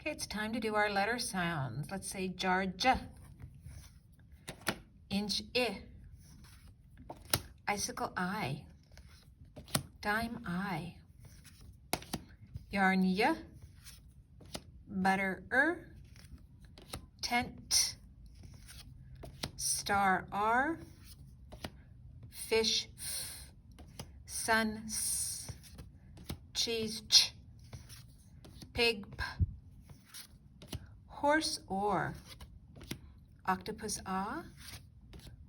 Okay, it's time to do our letter sounds. Let's say jar j, inch I, icicle I, dime I, yarn y, butter tent, star r, fish f, sun s, cheese ch, pig p, horse or, octopus ah,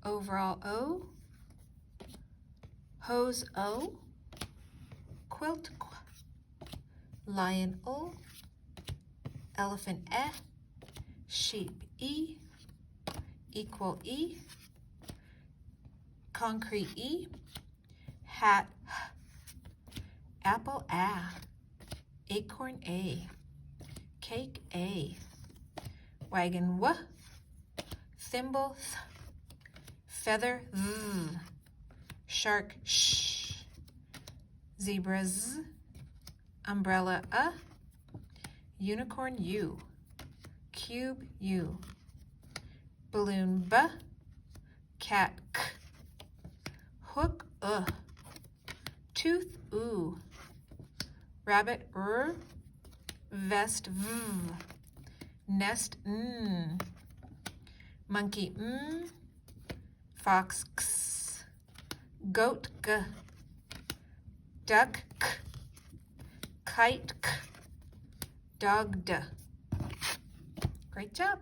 overall o, hose o, quilt qu, lion o, elephant e, sheep e, equal e, concrete e, hat h, apple a, acorn a, cake a, wagon w, thimble th, feather th, shark sh, zebra z, umbrella unicorn u, cube u, balloon b, cat k, hook tooth oo, rabbit vest v, nest n, monkey fox x, goat g, duck k, kite k, dog d. Great job.